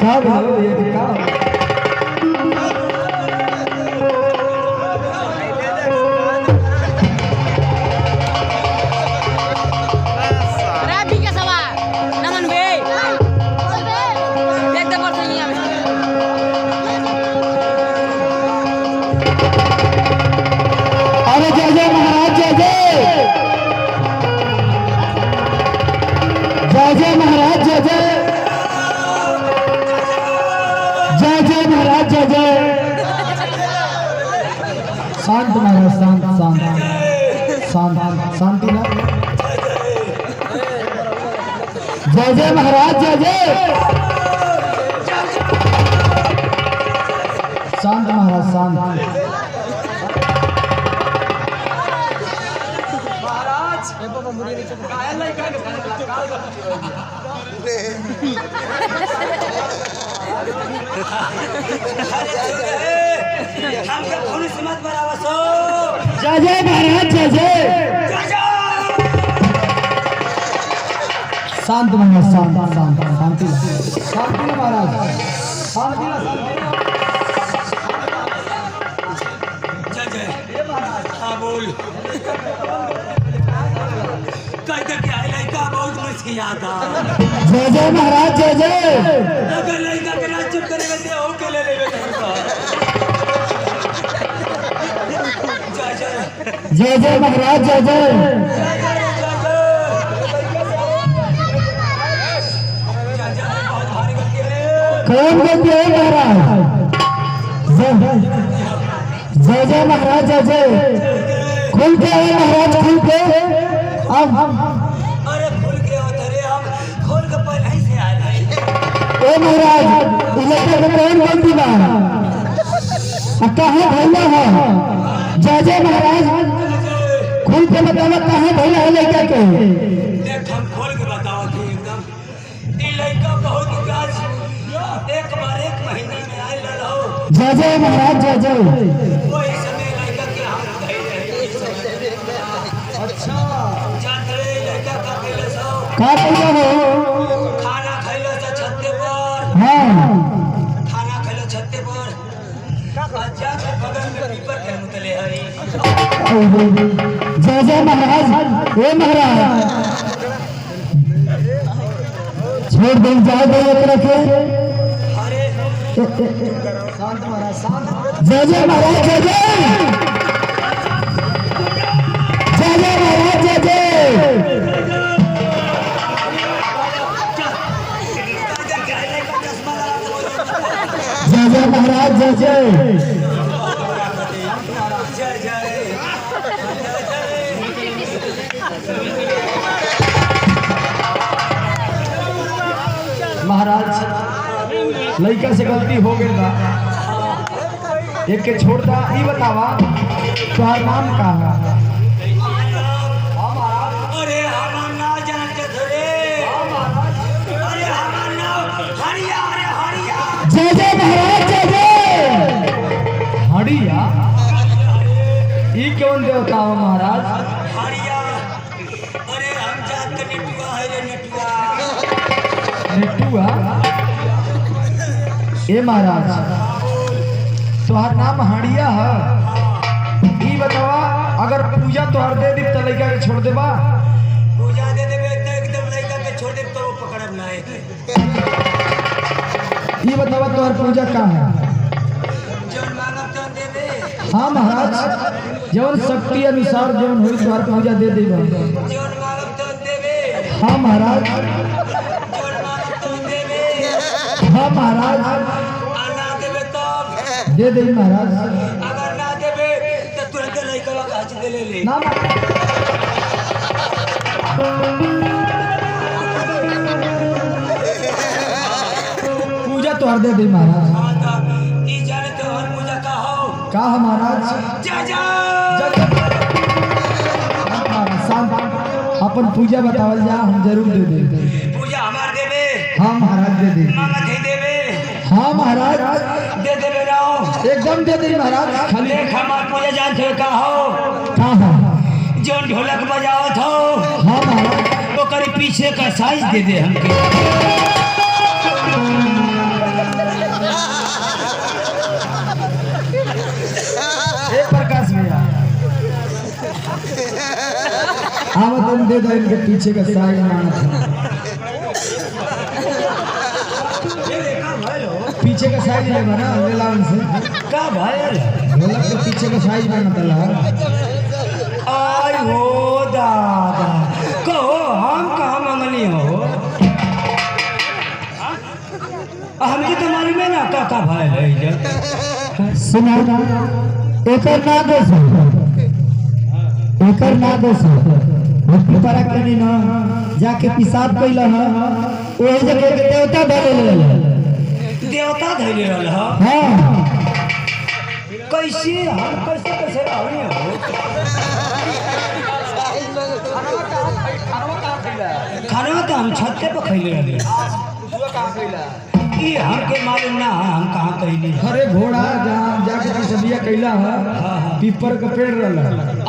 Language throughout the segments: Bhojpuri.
क्या बोलो ये क्या जय महाराज जय जय जय जय महाराज जय जय। शांत महाराज शांत शांत शांत शांति ना। जय जय महाराज जय जय। शांत महाराज शांत। जय जय महाराज जय जय। शांत महाराज शांत शांत शांति शांति महाराज शांति। जय जय हाँ बोल बहुत मुझे याद आ। जय जय महाराज जय जय। अगर लड़का के राज चुप करेगा तो हो के ले लेवे जय जय महाराज जय जय। कौन बोलते हैं महाराज? जय जय महाराज जय जय। खुल के है महाराज खुल के। अब अरे खुल के उतरे हम खोल के पहले ही से आ रहे। ए महाराज इलाके में कौन बोलती बा? कहाँ भैया है? जय जय महाराज खुल के बतावा कहाँ भैया है लड़का के? देख हम खोल के बताओ कि एकदम ये लड़का बहुत गाज एक बार एक महीने में आए लड़ो। जय जय महाराज जय जय। वही समय लड़का के हम गए रहे। अच्छा जान रहे लड़का का पहले सो का कहला हो? खाना खैलो से छत्ते पर। हाँ खाना खैलो छत्ते पर अच्छा बगल में पीपर के मुतले हई। जय जय महाराज। ए महाराज छोड़ दे जाए दे एक रखे। अरे शांत महाराज शांत। जय जय महाराज जय जय। जय जय महाराज जय जय। जय जय महाराज जय जय। महाराज लड़का से गलती हो गई बा। एक के छोड़ता ई बतावा तुम्हार नाम का है? अरे हमार नाम जानते थोड़े। अरे हमार नाम हरिया। अरे हरिया। जय जय महाराज जय जय। हरिया ई कौन देवता हो महाराज? हरिया अरे हम जात के नेटुआ है रे नेटुआ। नेटुआ ए महाराज तुम्हार नाम हड़िया है। ई बतावा अगर पूजा तोहर दे दी तो लड़का के छोड़ देबा? पूजा दे देबे तो एकदम लड़का के छोड़ दे तो वो पकड़ब ना है। ई बतावा तोहर पूजा का है? जौन मांगब तो देबे। हाँ महाराज जौन शक्ति अनुसार जौन हुई तोहर पूजा दे देबा। जौन मांगब तो देबे। हाँ महाराज। जौन मांगब तो देबे। हाँ महाराज ना देबे तो दे दे महाराज। अगर ना देबे तो तुरंत लड़का का हाथ दे ले। ना पूजा तोहर दे दे महाराज। हाँ तो ई जाने तो हर पूजा का हो का है महाराज? जय जय। अपन पूजा बतावल जा हम जरूर दे दे। पूजा हमार देबे। हाँ महाराज दे दे। मांगत है देबे। हाँ महाराज दे देबे रहो एकदम दे दे महाराज। खाली देख हमार पूजा जानते का हो हाँ हाँ जौन ढोलक बजावत हो हाँ महाराज ओकर पीछे का साइज दे दे हमके। दे दो इनके पीछे का साइज मांगत है। पीछे का साइज ले बना ले ला उनसे का भाई ढोलक के पीछे का साइज मांगत ला। आई हो दादा कहो हम कहाँ मंगनी हो हमके तो मालूम है ना काका भाई है इधर। सुना एकर ना दोष भक्ति परा कनी ना जाके पिसाब कइला ना ओही जगह के देवता धरे ले देवता धैले रहल ह हां कैसे हम कैसे रहनी हो खाना तो हम छत पे खैले रहले ई हमके मालूम ना हम कहाँ कहली। अरे घोड़ा जहाँ जाके पिसबिया कइला है पीपर का पेड़ रहला।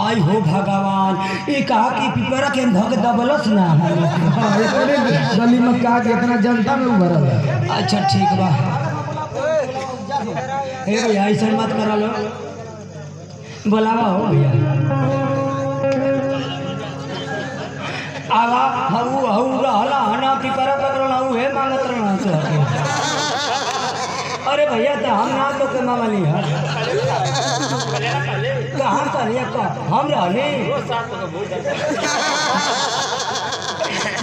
आई हो भगवान ई कहा कि पिपरा के धक दबलस ना हां एकरे गली में का के इतना जनता में उभरल है। अच्छा ठीक बा हे भैया ऐसा मत करा लो बोलावा हो भैया आवा हऊ रहला हना पिपरा पकड़ना हऊ है मांगत रहना तो अरे भैया तो हम ना तो के मांगली है कहाँ कहलिए का हम रहली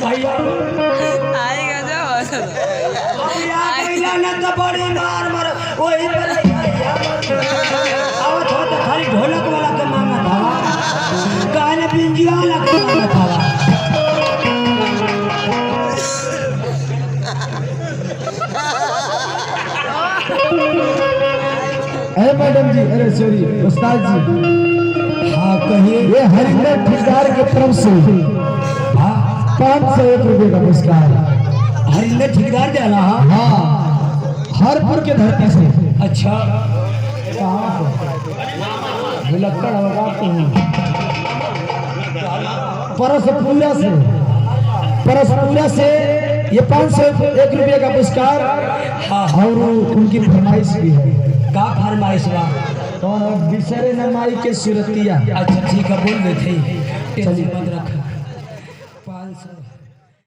भैया आएगा जो भैया ना तो बड़ी मार वही पर आओ तो खाली ढोलक वाला के मांगा था गाने पिंजिया वाला के मांगा था। अरे मैडम जी अरे सॉरी उस्ताद जी हाँ कहिए ये हरिंदर ठेकेदार की तरफ से हाँ 501 रुपये का पुरस्कार। हरिंदर ठेकेदार देना हाँ हरपुर के धरती से। अच्छा लक्कड़ परसपुरा से ये 501 रुपये का पुरस्कार। हाँ और उनकी फरमाइश भी है का फरमाइश बा तो बिसरे न माई के सुरतिया। अच्छा ठीक है बोल देते चलिए बंद रख 500